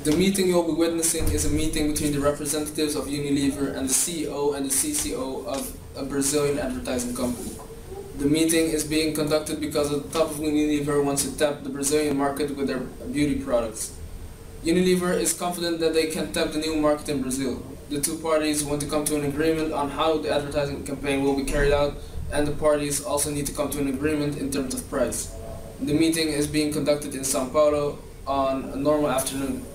The meeting you'll be witnessing is a meeting between the representatives of Unilever and the CEO and the CCO of a Brazilian advertising company. The meeting is being conducted because the top of Unilever wants to tap the Brazilian market with their beauty products. Unilever is confident that they can tap the new market in Brazil. The two parties want to come to an agreement on how the advertising campaign will be carried out, and the parties also need to come to an agreement in terms of price. The meeting is being conducted in São Paulo on a normal afternoon.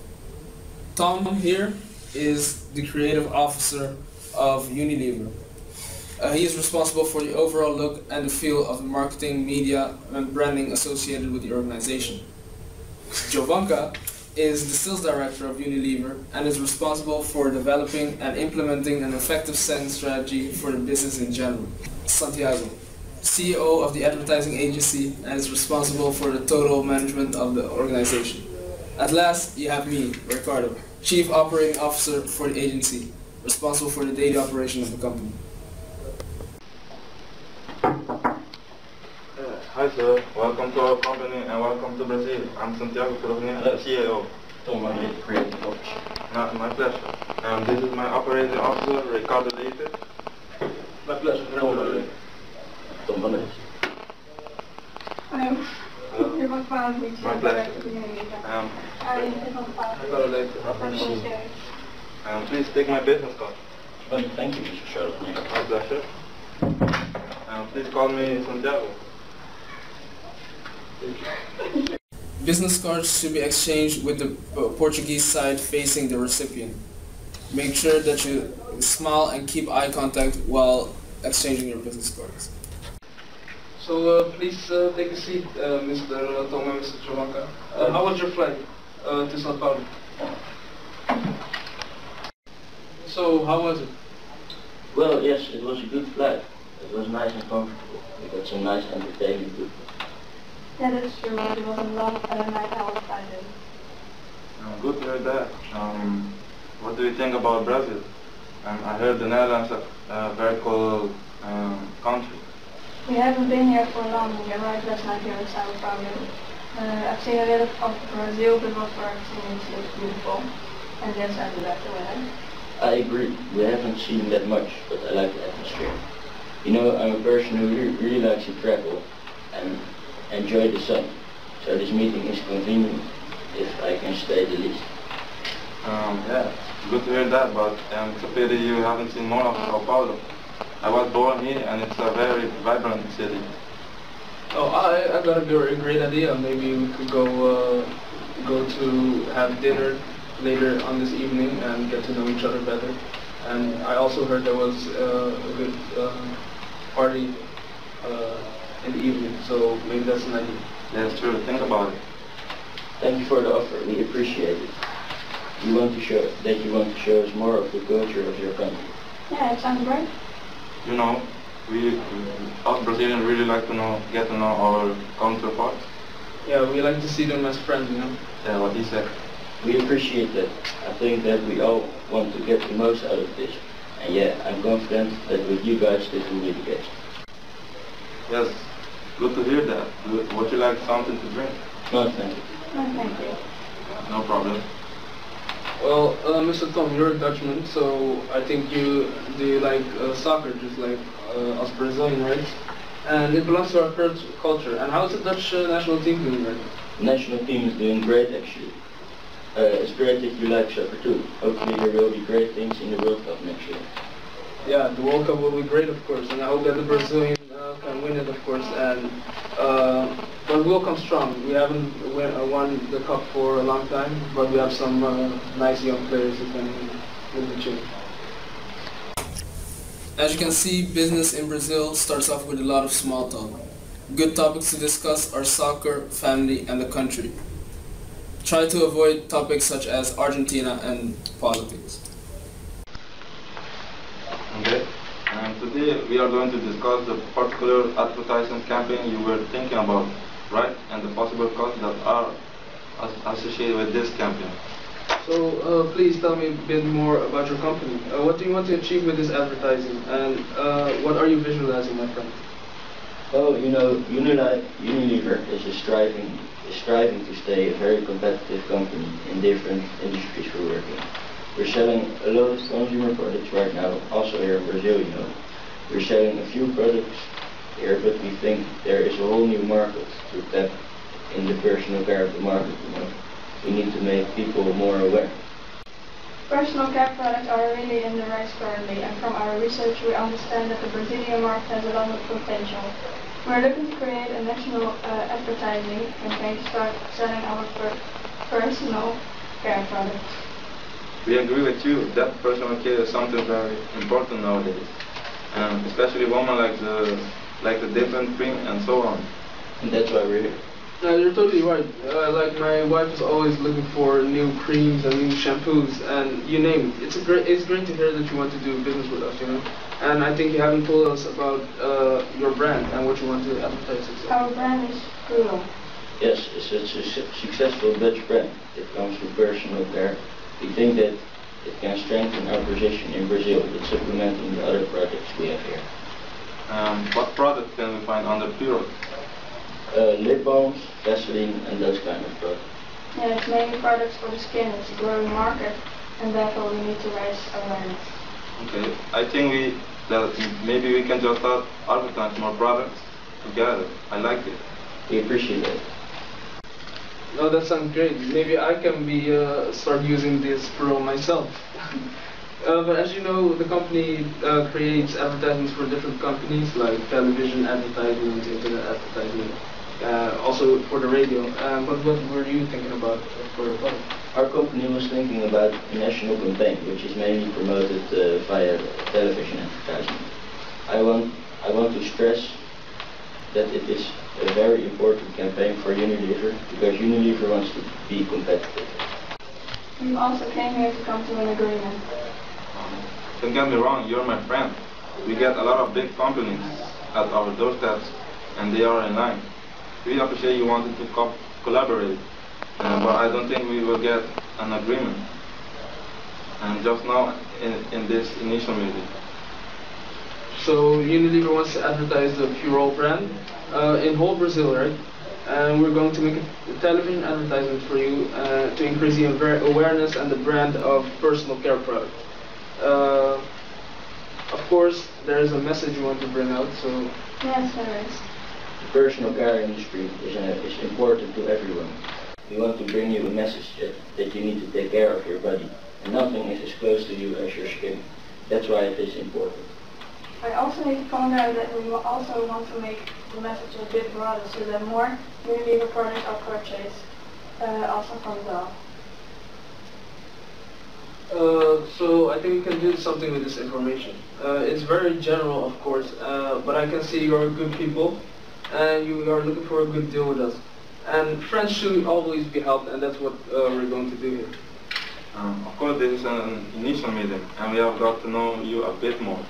Tom here is the creative officer of Unilever. He is responsible for the overall look and the feel of the marketing, media, and branding associated with the organization. Jovanka is the sales director of Unilever and is responsible for developing and implementing an effective selling strategy for the business in general. Santiago, CEO of the advertising agency and is responsible for the total management of the organization. At last, you have me, Ricardo, Chief Operating Officer for the agency, responsible for the daily operation of the company. Hi sir, welcome to our company and welcome to Brazil. I'm Santiago Corogna, CEO. Tom, I'm the creative officer. My pleasure. This is my operating officer, Ricardo Leite. My pleasure. Tom van Leite. Hello. My pleasure. Ricardo Leite. Please take my business card. Well, thank you, Mr. Sherlock. My pleasure. Please call me Santiago. Business cards should be exchanged with the Portuguese side facing the recipient. Make sure that you smile and keep eye contact while exchanging your business cards. So please take a seat, Mr. Tom and Mr. Jovanka. How was your flight to São Paulo? So how was it? Well, yes, it was a good flight. It was nice and comfortable. We got some nice entertainment too. Yeah, that's true. It was a long and a nice hour flight. Good to hear that. What do you think about Brazil? I heard the Netherlands are a very cool country. We haven't been here for long. We arrived last night here in Sao Paulo. I've seen a bit of Brazil, but not for everything. It's beautiful. And yes, I do like the weather. I agree. We haven't seen that much, but I like the atmosphere. You know, I'm a person who really likes to travel and enjoy the sun. So this meeting is convenient if I can stay the least. Yeah, good to hear that, but it's a pity you haven't seen more of Sao Paulo. I was born here and it's a very vibrant city. Oh, I got a great idea. Maybe we could go to have dinner later on this evening and get to know each other better. And I also heard there was a good party in the evening, so maybe that's an idea. Yes, true. Think about it. Thank you for the offer. We appreciate it. You want to show us more of the culture of your country. Yeah, it sounds great. You know, us Brazilians really like to get to know our counterparts. Yeah, we like to see them as friends, you know. Yeah, what he said. We appreciate that. I think that we all want to get the most out of this. And yeah, I'm confident that with you guys this will be the case. Yes, good to hear that. Would you like something to drink? No, thank you. No, thank you. No problem. Well, Mr. Tom, you're a Dutchman, so I think you like soccer, just like us Brazilian, right? And it belongs to our culture. And how's the Dutch national team doing right now? The national team is doing great actually. It's great that you like soccer too. Hopefully there will be great things in the World Cup next year. Yeah, the World Cup will be great, of course, and I hope that the Brazilian can win it, of course. And but we'll come strong. We haven't won the cup for a long time, but we have some nice young players who can win the tune. As you can see, business in Brazil starts off with a lot of small talk. Good topics to discuss are soccer, family, and the country. Try to avoid topics such as Argentina and politics. Okay. Today we are going to discuss the particular advertising campaign you were thinking about, right? And the possible costs that are associated with this campaign. So please tell me a bit more about your company. What do you want to achieve with this advertising, and what are you visualizing, my friend? Well, you know, Unilever is striving to stay a very competitive company in different industries we're working. We're selling a lot of consumer products right now, also here in Brazil, you know. We're selling a few products here, but we think there is a whole new market to tap in the personal care of the market, you know. We need to make people more aware. Personal care products are really in the rise currently, and from our research we understand that the Brazilian market has a lot of potential. We are looking to create a national advertising campaign to start selling our personal care products. We agree with you that personal care is something very important nowadays, especially women like the different cream and so on. And that's why we're here. You're totally right. Like my wife is always looking for new creams and new shampoos and you name it. It's great to hear that you want to do business with us, you know. And I think you haven't told us about your brand and what you want to advertise. Our brand is Puro. Yes, it's a successful Dutch brand. It comes to personal care. We think that it can strengthen our position in Brazil with supplementing the other products we have here. What product can we find under Puro? Lip balms, Vaseline, and those kind of products. Yeah, it's mainly products for the skin. It's a growing market, and therefore we need to raise awareness. Okay, I think that maybe we can just start advertise more products together. I like it. We appreciate it. Oh, that sounds great. Maybe I can start using this Pro myself. But as you know, the company creates advertisements for different companies like television advertisements, internet advertisements, also for the radio. But what were you thinking about for the product? Our company was thinking about a national campaign, which is mainly promoted via television advertisement. I want to stress that it is a very important campaign for Unilever because Unilever wants to be competitive. We also came here to come to an agreement. Don't get me wrong, you're my friend. We get a lot of big companies at our doorsteps and they are in line. We appreciate you wanted to collaborate, but I don't think we will get an agreement. And just now in this initial meeting. So Unilever wants to advertise the Puro brand in whole Brazil, right? And we're going to make a television advertisement for you to increase the awareness and the brand of personal care products. Of course, there is a message you want to bring out, so... Yes, there is. The personal care industry is important to everyone. We want to bring you a message that you need to take care of your body, and nothing is as close to you as your skin. That's why it is important. I also need to point out that we also want to make the message a bit broader so that more Unilever products are purchased also from the. So I think we can do something with this information. It's very general, of course, but I can see you're good people and you are looking for a good deal with us. And friends should always be helped, and that's what we're going to do here. Of course, this is an initial meeting, and we have got to know you a bit more.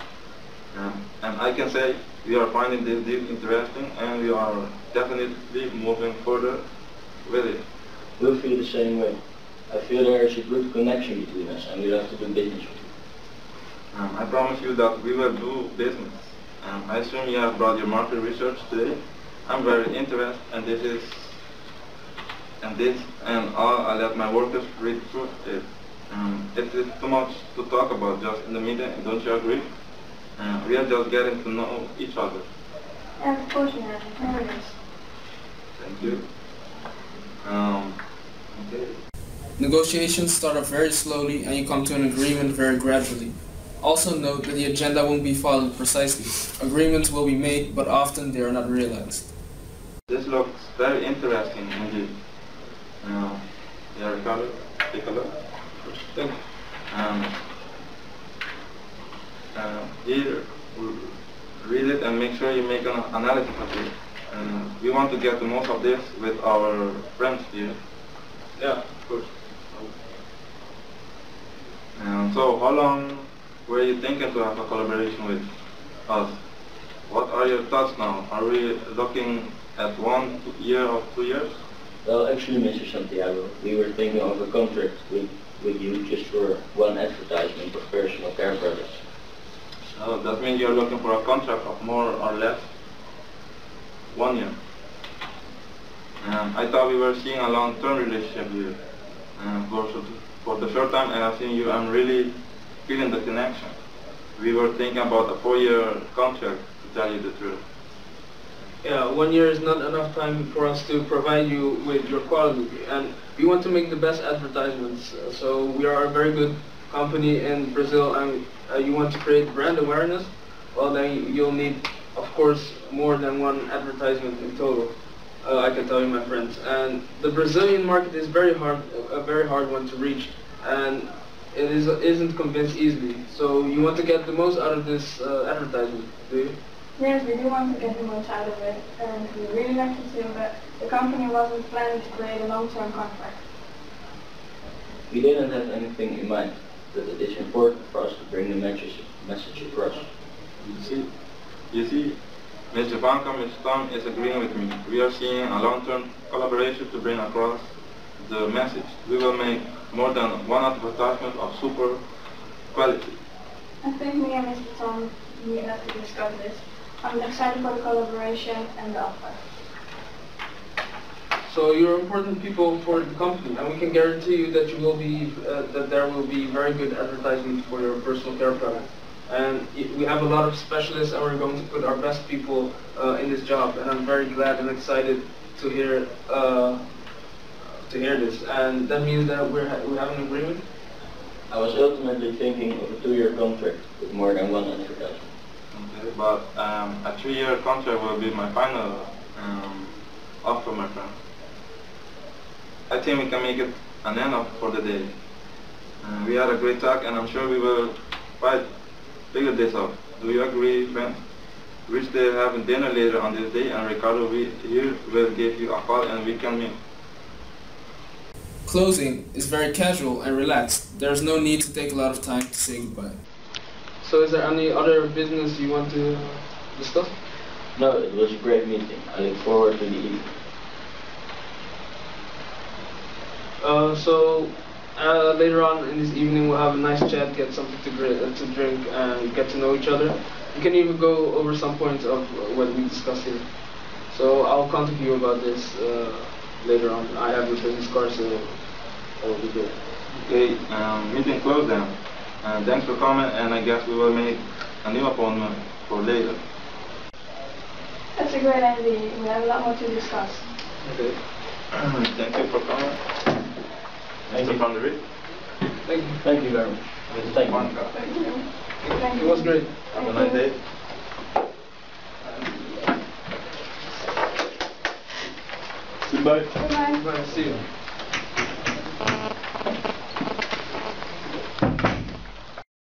And I can say we are finding this deal interesting, and we are definitely moving further with it. We'll feel the same way. I feel there is a good connection between us, and we love to do business with you. I promise you that we will do business. I assume you have brought your market research today. I'm very interested, and I'll let my workers read through it. It is too much to talk about just in the meeting, don't you agree? We are just getting to know each other. Yeah, of course we have. Very nice. Thank you. Okay. Negotiations start off very slowly and you come to an agreement very gradually. Also note that the agenda won't be followed precisely. Agreements will be made, but often they are not realized. This looks very interesting indeed. Yeah, Ricardo, take a look. Thank you. Here, read it and make sure you make an analysis of it. We want to get the most of this with our friends here. Yeah, of course. So how long were you thinking to have a collaboration with us? What are your thoughts now? Are we looking at 1 year or 2 years? Well, actually, Mr. Santiago, we were thinking of a contract with you just for one advertisement of personal care products. So that means you're looking for a contract of more or less? were seeing a long-term relationship here. For the short time I have seen you, I'm really feeling the connection. We were thinking about a 4-year contract, to tell you the truth. Yeah, 1 year is not enough time for us to provide you with your quality, and we want to make the best advertisements. So we are a very good company in Brazil, and you want to create brand awareness. Well, then you'll need, of course, more than one advertisement in total. I can tell you, my friends. And the Brazilian market is a very hard one to reach, and it isn't convinced easily. So you want to get the most out of this advertisement, do you? Yes, we do want to get the most out of it, and we really like to feel that the company wasn't planning to create a long-term contract. We didn't have anything in mind, but it is important for us to bring the message across. You see, Mr. Vanka, Mr. Tom is agreeing with me. We are seeing a long-term collaboration to bring across the message. We will make more than one advertisement of super quality. I think me and Mr. Tom need not to discuss this. I'm excited for the collaboration and the offer. So you're important people for the company, and we can guarantee you that that there will be very good advertisements for your personal care product. And we have a lot of specialists, and we're going to put our best people in this job. And I'm very glad and excited to hear this. And that means that we have an agreement. I was ultimately thinking of a 2-year contract with more than one advertisement. Okay, but a 3-year contract will be my final offer, my friend. I think we can make it an end of for the day. We had a great talk, and I'm sure we will figure this out. Do you agree, friends? Which they have dinner later on this day, and Ricardo here will give you a call and we can meet. Closing is very casual and relaxed. There is no need to take a lot of time to say goodbye. So is there any other business you want to discuss? No, it was a great meeting. I look forward to the evening. So later on in this evening we'll have a nice chat, get something to drink, and get to know each other. We can even go over some points of what we discussed here. So I'll contact you about this later on. I have your business card, so that will be good. Okay, meeting closed then. Thanks for coming, and I guess we will make a new appointment for later. That's a great idea. We have a lot more to discuss. Okay. Thank you for coming. Mr. Van der Riet. Thank you. Thank you very much. Thank you. Thank you. Thank you. It was great. Have a nice day. Goodbye. Goodbye. Bye. See you.